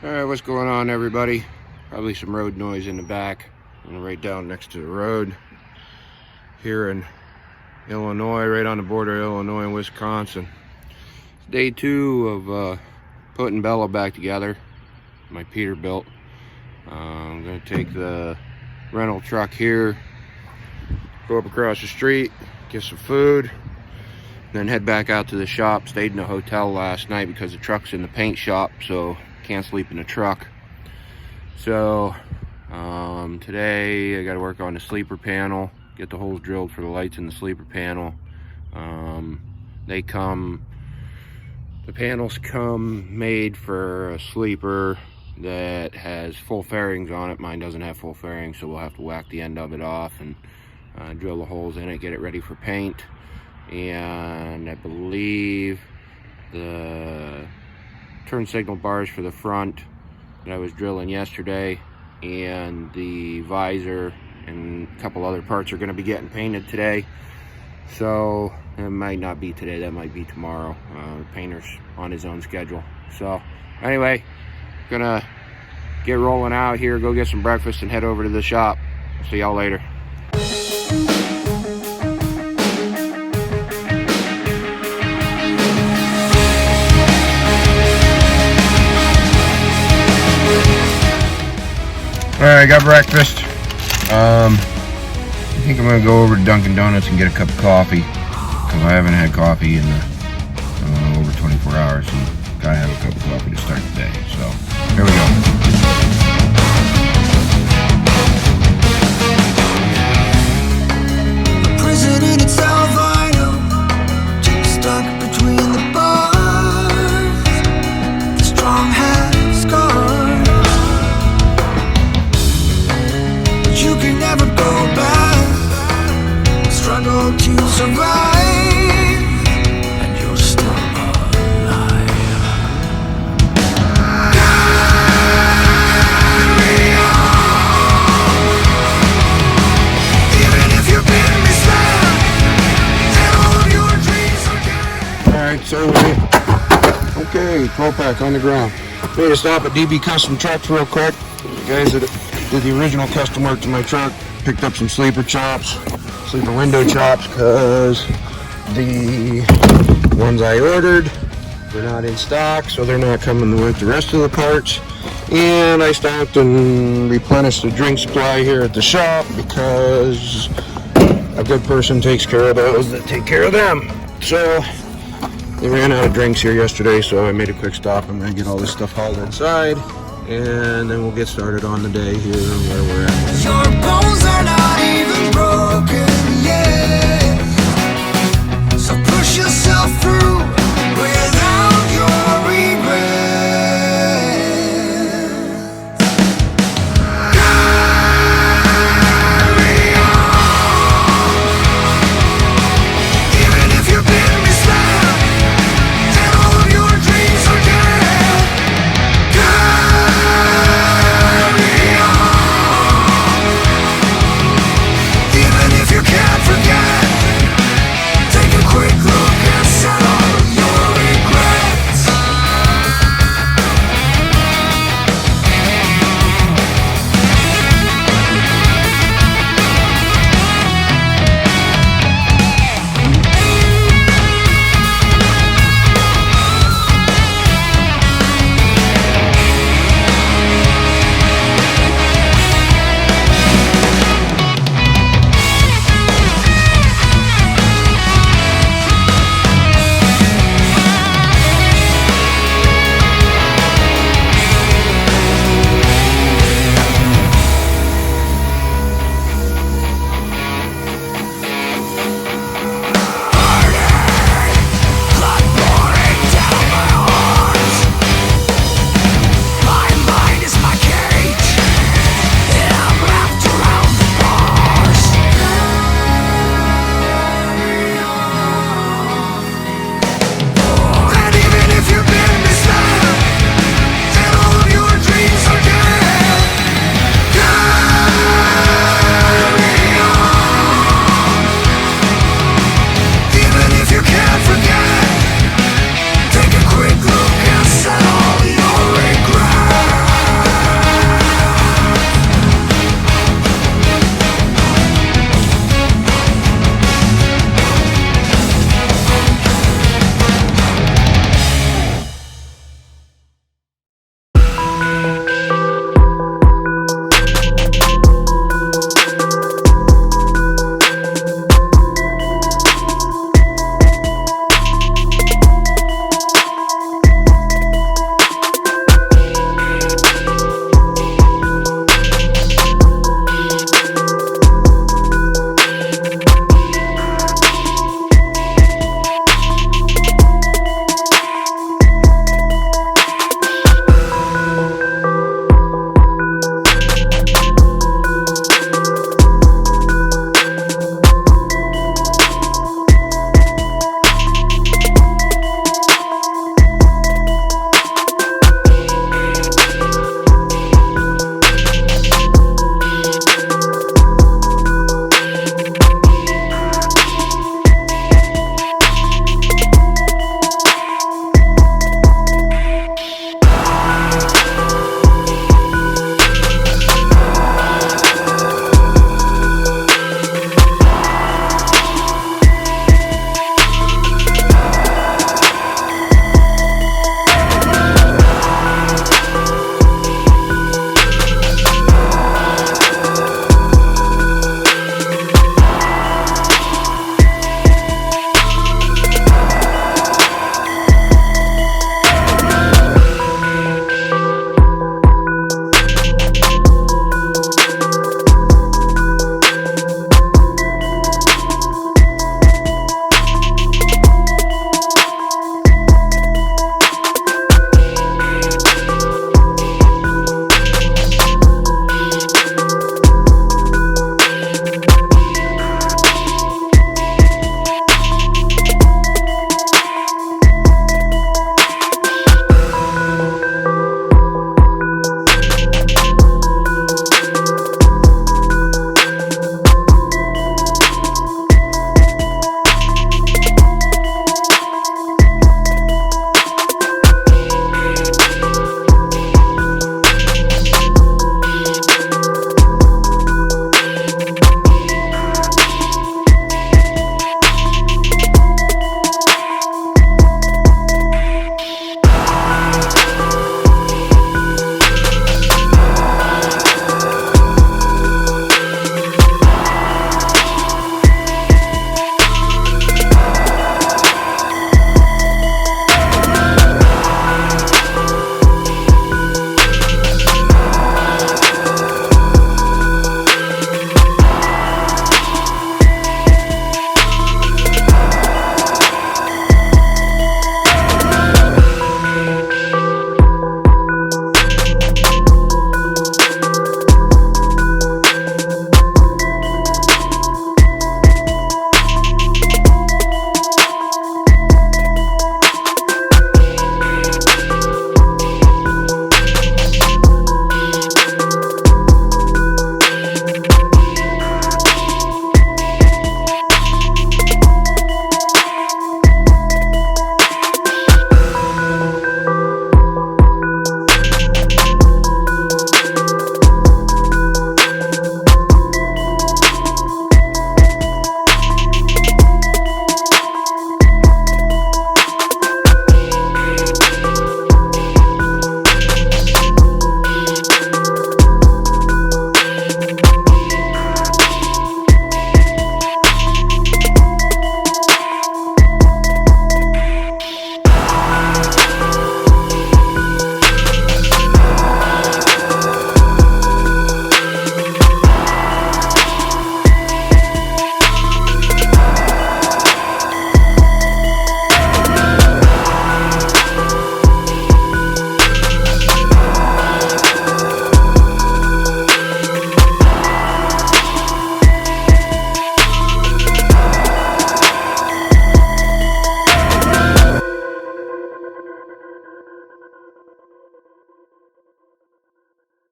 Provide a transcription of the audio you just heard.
Alright, what's going on, everybody? Probably some road noise in the back. I'm right down next to the road here in Illinois, right on the border of Illinois and Wisconsin. It's day 2 of putting Bella back together, my Peterbilt. I'm going to take the rental truck here, go up across the street, get some food, then head back out to the shop. Stayed in a hotel last night because the truck's in the paint shop, so can't sleep in the truck. So today I got to work on the sleeper panel, get the holes drilled for the lights in the sleeper panel. The panels come made for a sleeper that has full fairings on it. Mine doesn't have full fairings, so we'll have to whack the end of it off and drill the holes in it, get it ready for paint. And I believe the turn signal bars for the front that I was drilling yesterday and the visor and a couple other parts are going to be getting painted today. So it might not be today, that might be tomorrow. The painter's on his own schedule. So anyway, gonna get rolling out here, go get some breakfast and head over to the shop. See y'all later. Alright, got breakfast. I think I'm going to go over to Dunkin' Donuts and get a cup of coffee, because I haven't had coffee in over 24 hours, and gotta have a cup of coffee to start the day. So, here we go. The prison in itself, I know, stuck between the bars. The strong have scars, but you can never go back. Struggle to survive, and you're still alive. Carry on. Even if you've been misled, and all of your dreams are dead. Alright, so okay, 12-pack on the ground. Made a stop at DB Custom Trucks real quick. The guys that did the original custom work to my truck picked up some sleeper chops, sleeper window chops, because the ones I ordered were not in stock, so they're not coming with the rest of the parts. And I stopped and replenished the drink supply here at the shop, because a good person takes care of those that take care of them. So they ran out of drinks here yesterday, so I made a quick stop. I'm going to get all this stuff hauled inside, and then we'll get started on the day here where we're at. Your bones are not even broken yet, so push yourself through.